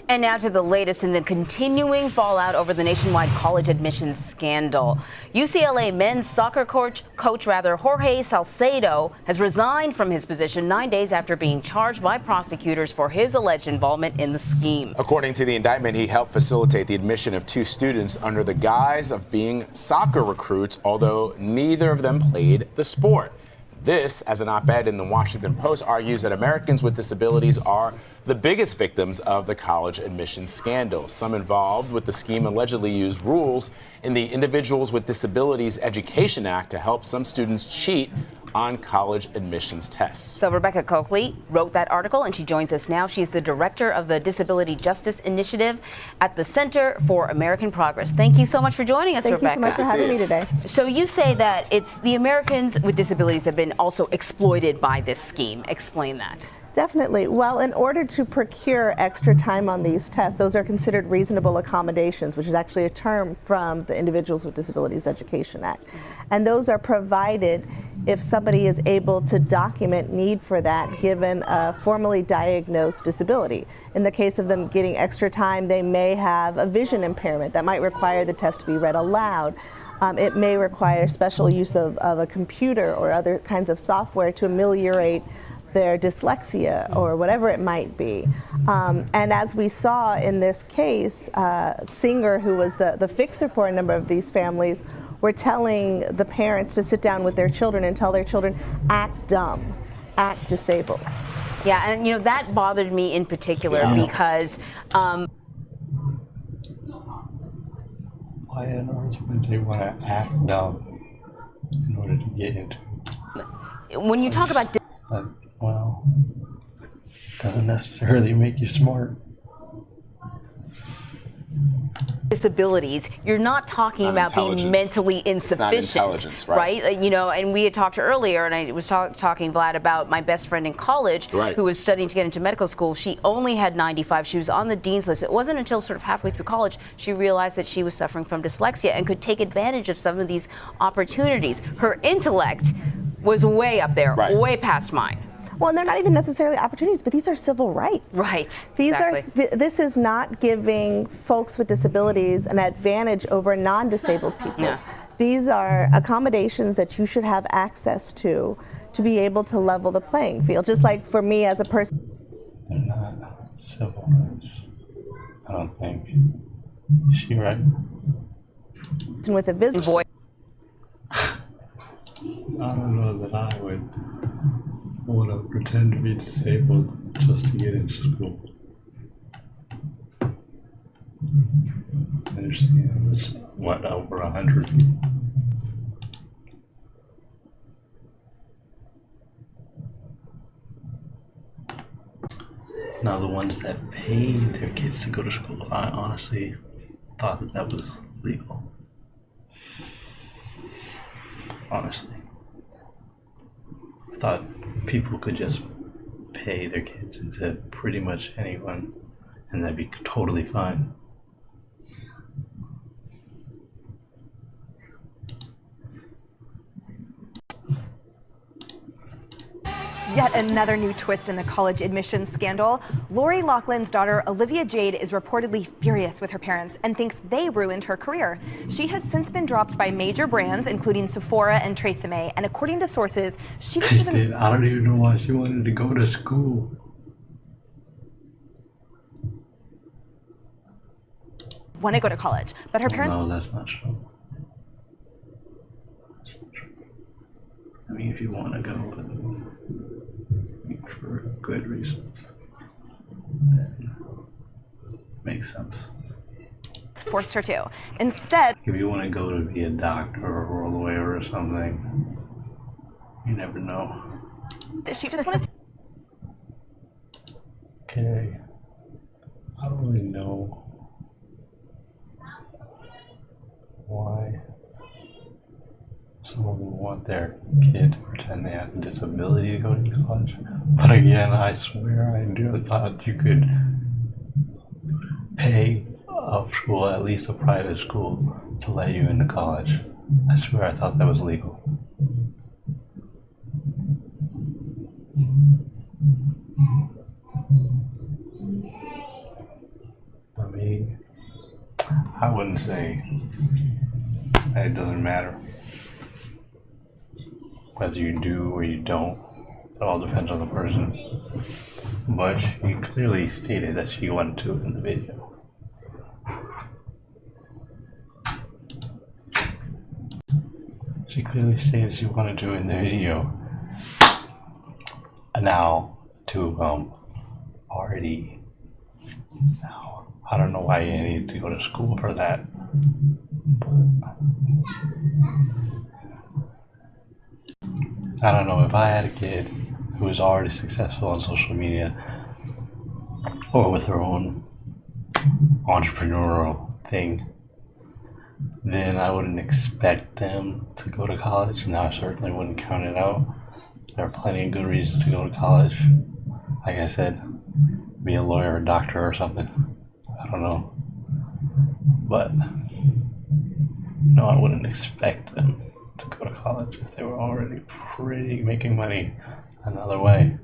And now to the latest in the continuing fallout over the nationwide college admissions scandal. UCLA men's soccer coach Jorge Salcedo has resigned from his position 9 days after being charged by prosecutors for his alleged involvement in the scheme. According to the indictment, he helped facilitate the admission of 2 students under the guise of being soccer recruits, although neither of them played the sport. This, as an op-ed in the Washington Post, argues that Americans with disabilities are the biggest victims of the college admissions scandal. Some involved with the scheme allegedly used rules in the Individuals with Disabilities Education Act to help some students cheat on college admissions tests. So Rebecca Coakley wrote that article, and she joins us now. She's the director of the Disability Justice Initiative at the Center for American Progress. Thank you so much for joining us, Rebecca. Thank you so much for having me today. So you say that it's the Americans with disabilities that have been also exploited by this scheme. Explain that. Definitely. Well, in order to procure extra time on these tests, those are considered reasonable accommodations, which is actually a term from the Individuals with Disabilities Education Act. And those are provided if somebody is able to document need for that given a formally diagnosed disability. In the case of them getting extra time, they may have a vision impairment that might require the test to be read aloud. It may require special use of a computer or other kinds of software to ameliorate their dyslexia or whatever it might be. And as we saw in this case, Singer, who was the fixer for a number of these families, were telling the parents to sit down with their children and tell their children, act dumb, act disabled. Yeah, and you know, that bothered me in particular because why on earth would they want to act dumb in order to get into when you talk about well, doesn't necessarily make you smart. disabilities, you're not talking about being mentally insufficient. It's not intelligence, right? You know, and we had talked earlier, and I was talking, Vlad, about my best friend in college who was studying to get into medical school. She only had 95. She was on the dean's list. It wasn't until sort of halfway through college she realized that she was suffering from dyslexia and could take advantage of some of these opportunities. Her intellect was way up there, way past mine. Well, and they're not even necessarily opportunities, but these are civil rights. Right. These are. This is not giving folks with disabilities an advantage over non-disabled people. Yeah. These are accommodations that you should have access to be able to level the playing field. Just like for me as a person. They're not civil rights, I don't think. Is she right? With a business. I don't know that I would want to pretend to be disabled just to get into school. I understand it was, what, over 100 people? Now the ones that paid their kids to go to school, I honestly thought that that was legal. Honestly. I thought people could just pay their kids into pretty much anyone and that'd be totally fine. Yet another new twist in the college admissions scandal. Lori Loughlin's daughter, Olivia Jade, is reportedly furious with her parents and thinks they ruined her career. She has since been dropped by major brands, including Sephora and Tresemme, and according to sources, she didn't even... I don't even know why she wanted to go to school. Want to go to college, but her parents... No, that's not true. That's not true. I mean, if you want to go for good reasons, then makes sense. Forced her to. Instead, if you want to go to be a doctor or a lawyer or something, you never know. She just wanted to... Okay. I don't really know why someone would want their kid to pretend they had a disability to go to college. But again, I swear I do thought you could pay a school, at least a private school, to let you into college. I swear I thought that was legal. wouldn't say that it doesn't matter whether you do or you don't. It all depends on the person. But she clearly stated that she wanted to in the video. She clearly stated she wanted to in the video. Now, already. Now, I don't know why you need to go to school for that. I don't know, if I had a kid who was already successful on social media or with their own entrepreneurial thing, then I wouldn't expect them to go to college. Now I certainly wouldn't count it out. There are plenty of good reasons to go to college. Like I said, be a lawyer, a doctor, or something. I don't know. But no, I wouldn't expect them to go to college if they were already making money another way.